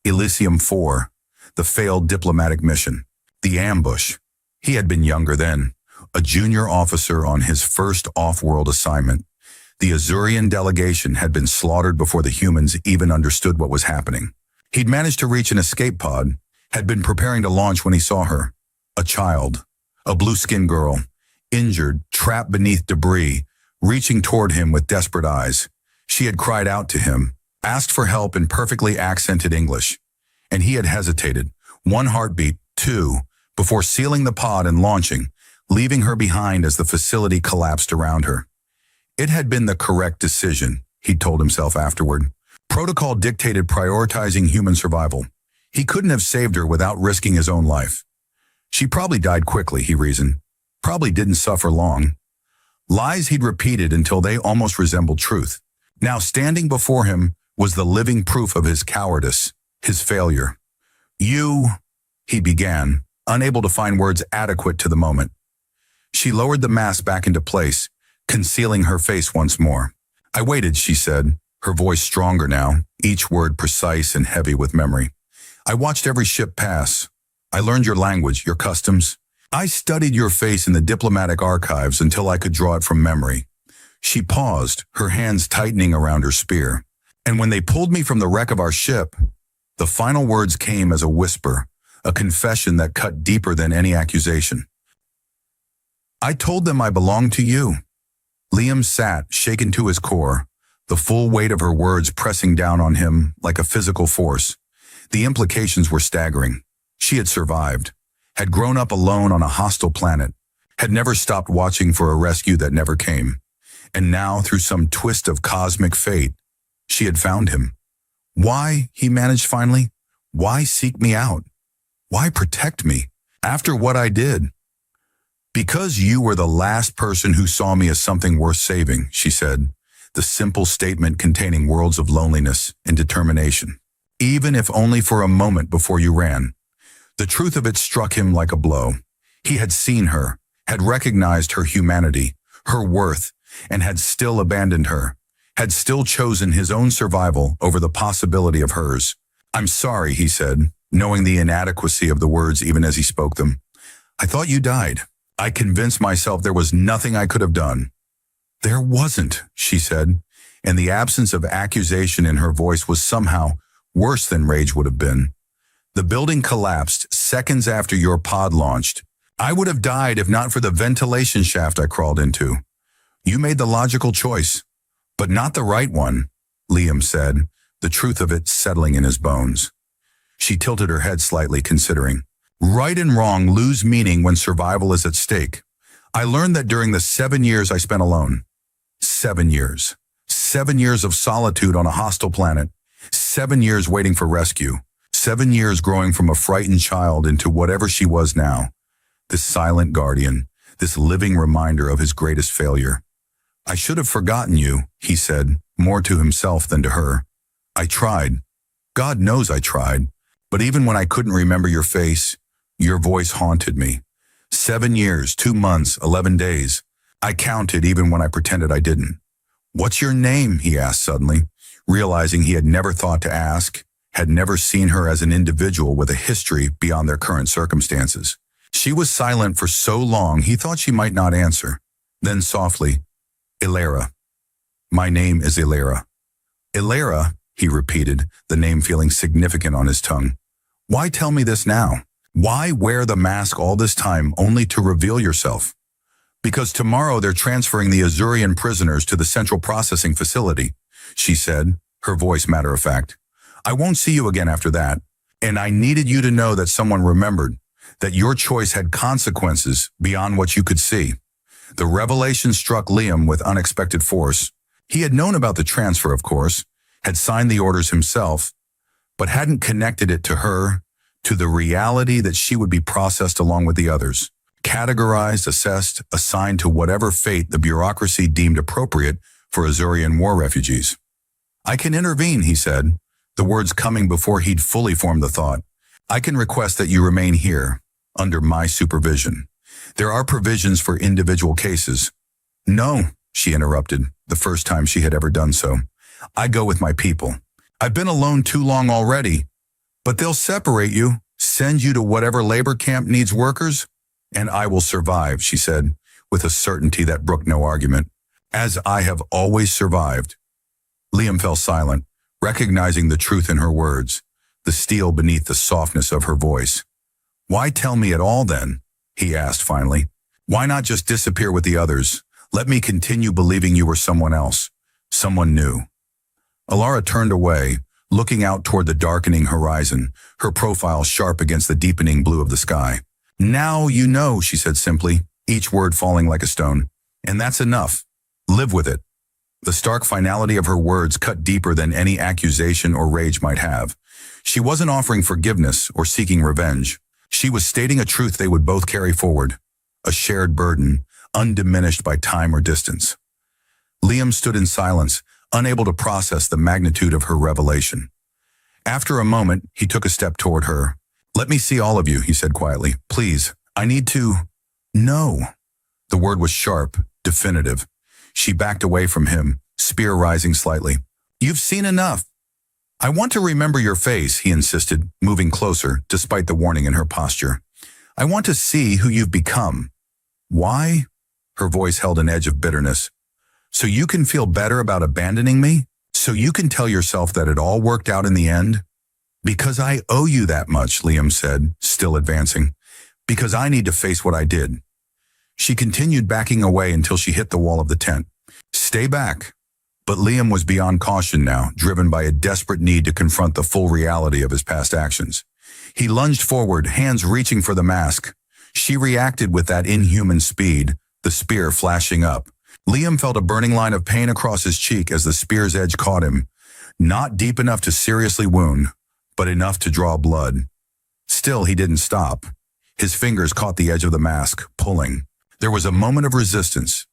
B: Elysium 4, the failed diplomatic mission, the ambush. He had been younger then, a junior officer on his first off-world assignment. The Azurian delegation had been slaughtered before the humans even understood what was happening. He'd managed to reach an escape pod, had been preparing to launch when he saw her. A child, a blue-skinned girl, injured, trapped beneath debris, reaching toward him with desperate eyes. She had cried out to him, asked for help in perfectly accented English. And he had hesitated, one heartbeat, two, before sealing the pod and launching, leaving her behind as the facility collapsed around her. It had been the correct decision, he told himself afterward. Protocol dictated prioritizing human survival. He couldn't have saved her without risking his own life. She probably died quickly, he reasoned. Probably didn't suffer long. Lies he'd repeated until they almost resembled truth. Now standing before him was the living proof of his cowardice, his failure. "You," he began, unable to find words adequate to the moment. She lowered the mask back into place, concealing her face once more. "I waited," she said, her voice stronger now, each word precise and heavy with memory. "I watched every ship pass. I learned your language, your customs. I studied your face in the diplomatic archives until I could draw it from memory." She paused, her hands tightening around her spear. "And when they pulled me from the wreck of our ship," the final words came as a whisper, a confession that cut deeper than any accusation. "I told them I belonged to you." Liam sat, shaken to his core, the full weight of her words pressing down on him like a physical force. The implications were staggering. She had survived, had grown up alone on a hostile planet, had never stopped watching for a rescue that never came. And now, through some twist of cosmic fate, she had found him. "Why," he managed finally, "why seek me out? Why protect me? After what I did?" "Because you were the last person who saw me as something worth saving," she said, the simple statement containing worlds of loneliness and determination. "Even if only for a moment before you ran." The truth of it struck him like a blow. He had seen her, had recognized her humanity, her worth, and had still abandoned her, had still chosen his own survival over the possibility of hers. "I'm sorry," he said, knowing the inadequacy of the words even as he spoke them. "I thought you died. I convinced myself there was nothing I could have done." "There wasn't," she said, and the absence of accusation in her voice was somehow worse than rage would have been. "The building collapsed seconds after your pod launched. I would have died if not for the ventilation shaft I crawled into. You made the logical choice, but not the right one," Liam said, the truth of it settling in his bones. She tilted her head slightly, considering. "Right and wrong lose meaning when survival is at stake. I learned that during the 7 years I spent alone. 7 years. 7 years of solitude on a hostile planet. 7 years waiting for rescue. 7 years growing from a frightened child into whatever she was now. This silent guardian, this living reminder of his greatest failure. I should have forgotten you," he said, more to himself than to her. "I tried. God knows I tried. But even when I couldn't remember your face, your voice haunted me. 7 years, 2 months, 11 days. I counted even when I pretended I didn't." "What's your name?" he asked suddenly, realizing he had never thought to ask, had never seen her as an individual with a history beyond their current circumstances. She was silent for so long he thought she might not answer. Then softly, "Ilera." My name is Ilera. Ilera, he repeated, the name feeling significant on his tongue. Why tell me this now? Why wear the mask all this time only to reveal yourself? Because tomorrow they're transferring the Azurian prisoners to the central processing facility, she said, her voice matter of fact. I won't see you again after that, and I needed you to know that someone remembered, that your choice had consequences beyond what you could see. The revelation struck Liam with unexpected force. He had known about the transfer, of course, had signed the orders himself, but hadn't connected it to her, to the reality that she would be processed along with the others, categorized, assessed, assigned to whatever fate the bureaucracy deemed appropriate for Azurian war refugees. I can intervene, he said, the words coming before he'd fully formed the thought. I can request that you remain here, under my supervision. There are provisions for individual cases. No, she interrupted, the first time she had ever done so. I go with my people. I've been alone too long already. But they'll separate you, send you to whatever labor camp needs workers, and I will survive, she said, with a certainty that brooked no argument. As I have always survived. Liam fell silent, recognizing the truth in her words, the steel beneath the softness of her voice. Why tell me at all then? He asked finally. Why not just disappear with the others? Let me continue believing you were someone else, someone new. Alara turned away, looking out toward the darkening horizon, her profile sharp against the deepening blue of the sky. Now you know, she said simply, each word falling like a stone. And that's enough. Live with it. The stark finality of her words cut deeper than any accusation or rage might have. She wasn't offering forgiveness or seeking revenge. She was stating a truth they would both carry forward, a shared burden, undiminished by time or distance. Liam stood in silence, unable to process the magnitude of her revelation. After a moment, he took a step toward her. Let me see all of you, he said quietly. Please, I need to... No. The word was sharp, definitive. She backed away from him, spear rising slightly. You've seen enough. I want to remember your face, he insisted, moving closer, despite the warning in her posture. I want to see who you've become. Why? Her voice held an edge of bitterness. So you can feel better about abandoning me? So you can tell yourself that it all worked out in the end? Because I owe you that much, Liam said, still advancing. Because I need to face what I did. She continued backing away until she hit the wall of the tent. Stay back. But Liam was beyond caution now, driven by a desperate need to confront the full reality of his past actions. He lunged forward, hands reaching for the mask. She reacted with that inhuman speed, the spear flashing up. Liam felt a burning line of pain across his cheek as the spear's edge caught him. Not deep enough to seriously wound, but enough to draw blood. Still, he didn't stop. His fingers caught the edge of the mask, pulling. There was a moment of resistance.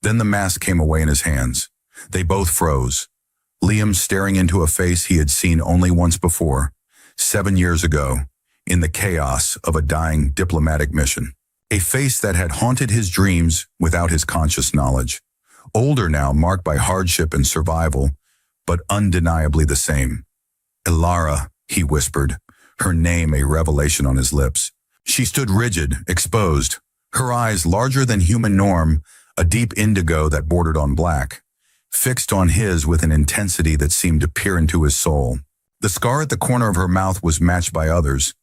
B: Then the mask came away in his hands. They both froze. Liam staring into a face he had seen only once before, 7 years ago, in the chaos of a dying diplomatic mission. A face that had haunted his dreams without his conscious knowledge. Older now, marked by hardship and survival, but undeniably the same. Ilara, he whispered, her name a revelation on his lips. She stood rigid, exposed, her eyes larger than human norm, a deep indigo that bordered on black, fixed on his with an intensity that seemed to peer into his soul. The scar at the corner of her mouth was matched by others,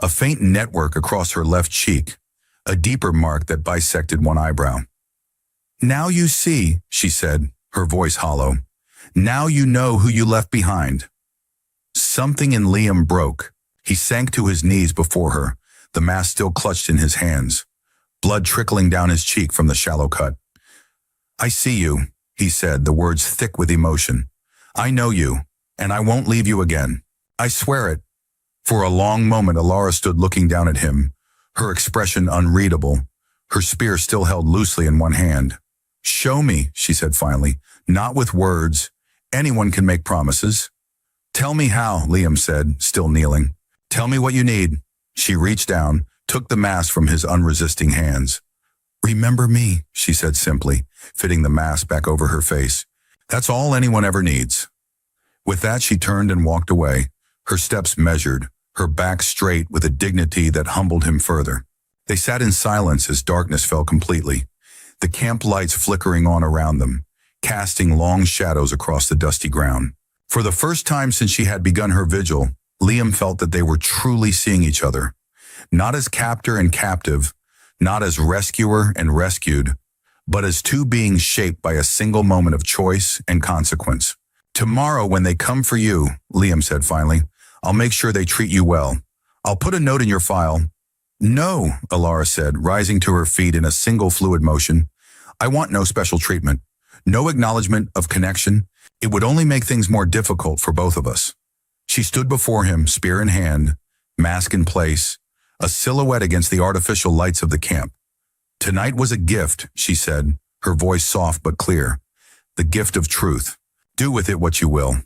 B: a faint network across her left cheek, a deeper mark that bisected one eyebrow. Now you see, she said, her voice hollow. Now you know who you left behind. Something in Liam broke. He sank to his knees before her, the mask still clutched in his hands, blood trickling down his cheek from the shallow cut. I see you, he said, the words thick with emotion. I know you, and I won't leave you again. I swear it. For a long moment, Alara stood looking down at him, her expression unreadable, her spear still held loosely in one hand. Show me, she said finally, not with words. Anyone can make promises. Tell me how, Liam said, still kneeling. Tell me what you need. She reached down, took the mask from his unresisting hands. Remember me, she said simply, fitting the mask back over her face. That's all anyone ever needs. With that, she turned and walked away, her steps measured, her back straight with a dignity that humbled him further. They sat in silence as darkness fell completely, the camp lights flickering on around them, casting long shadows across the dusty ground. For the first time since she had begun her vigil, Liam felt that they were truly seeing each other, not as captor and captive, not as rescuer and rescued, but as two beings shaped by a single moment of choice and consequence. "Tomorrow when they come for you," Liam said finally, "I'll make sure they treat you well. I'll put a note in your file." "No," Alara said, rising to her feet in a single fluid motion. "I want no special treatment. No acknowledgement of connection. It would only make things more difficult for both of us." She stood before him, spear in hand, mask in place, a silhouette against the artificial lights of the camp. "Tonight was a gift," she said, her voice soft but clear. "The gift of truth. Do with it what you will."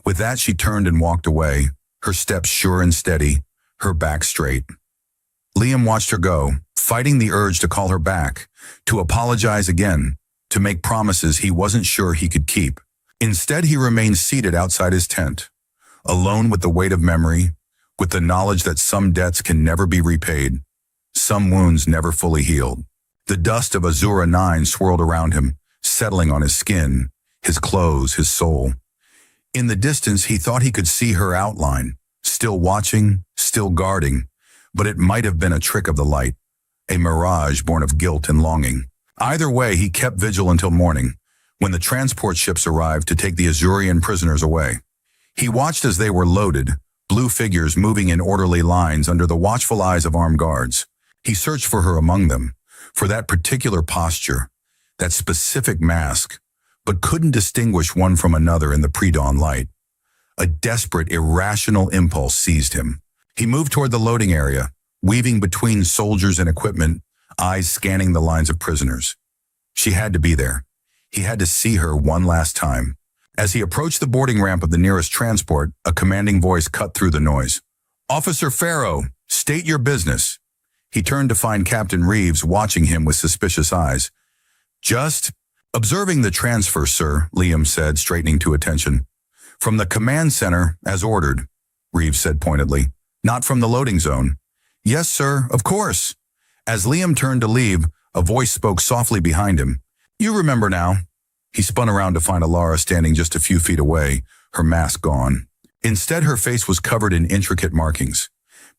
B: With that, she turned and walked away, her steps sure and steady, her back straight. Liam watched her go, fighting the urge to call her back, to apologize again, to make promises he wasn't sure he could keep. Instead, he remained seated outside his tent, alone with the weight of memory, with the knowledge that some debts can never be repaid, some wounds never fully healed. The dust of Azura 9 swirled around him, settling on his skin, his clothes, his soul. In the distance, he thought he could see her outline, still watching, still guarding, but it might have been a trick of the light, a mirage born of guilt and longing. Either way, he kept vigil until morning, when the transport ships arrived to take the Azurian prisoners away. He watched as they were loaded, blue figures moving in orderly lines under the watchful eyes of armed guards. He searched for her among them, for that particular posture, that specific mask, but couldn't distinguish one from another in the pre-dawn light. A desperate, irrational impulse seized him. He moved toward the loading area, weaving between soldiers and equipment, eyes scanning the lines of prisoners. She had to be there. He had to see her one last time. As he approached the boarding ramp of the nearest transport, a commanding voice cut through the noise. "Officer Farrow, state your business." He turned to find Captain Reeves watching him with suspicious eyes. "Just observing the transfer, sir," Liam said, straightening to attention. "From the command center, as ordered," Reeves said pointedly. "Not from the loading zone." "Yes, sir, of course." As Liam turned to leave, a voice spoke softly behind him. "You remember now." He spun around to find Alara standing just a few feet away, her mask gone. Instead, her face was covered in intricate markings,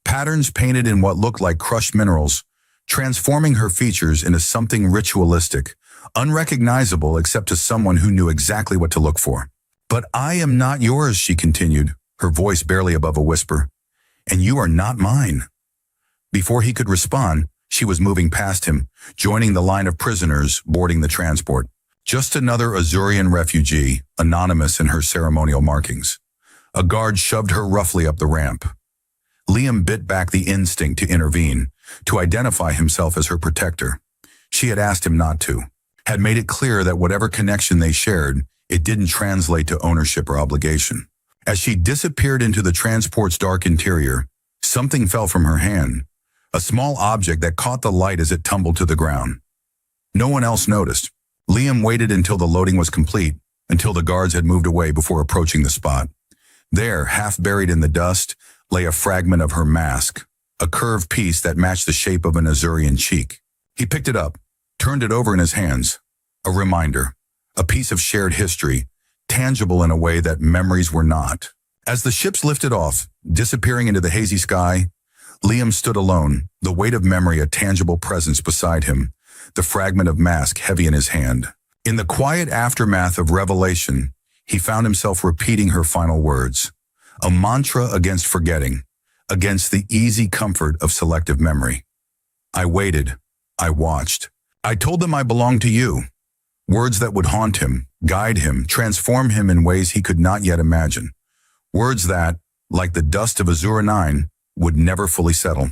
B: patterns painted in what looked like crushed minerals, transforming her features into something ritualistic, unrecognizable except to someone who knew exactly what to look for. "But I am not yours," she continued, her voice barely above a whisper. "And you are not mine." Before he could respond, she was moving past him, joining the line of prisoners boarding the transport. Just another Azurian refugee, anonymous in her ceremonial markings. A guard shoved her roughly up the ramp. Liam bit back the instinct to intervene, to identify himself as her protector. She had asked him not to, had made it clear that whatever connection they shared, it didn't translate to ownership or obligation. As she disappeared into the transport's dark interior, something fell from her hand, a small object that caught the light as it tumbled to the ground. No one else noticed. Liam waited until the loading was complete, until the guards had moved away before approaching the spot. There, half buried in the dust, lay a fragment of her mask, a curved piece that matched the shape of an Azurian cheek. He picked it up, turned it over in his hands. A reminder, a piece of shared history, tangible in a way that memories were not. As the ships lifted off, disappearing into the hazy sky, Liam stood alone, the weight of memory a tangible presence beside him, the fragment of mask heavy in his hand. In the quiet aftermath of revelation, he found himself repeating her final words, a mantra against forgetting, against the easy comfort of selective memory. "I waited. I watched. I told them I belonged to you." Words that would haunt him, guide him, transform him in ways he could not yet imagine. Words that, like the dust of Azura 9, would never fully settle.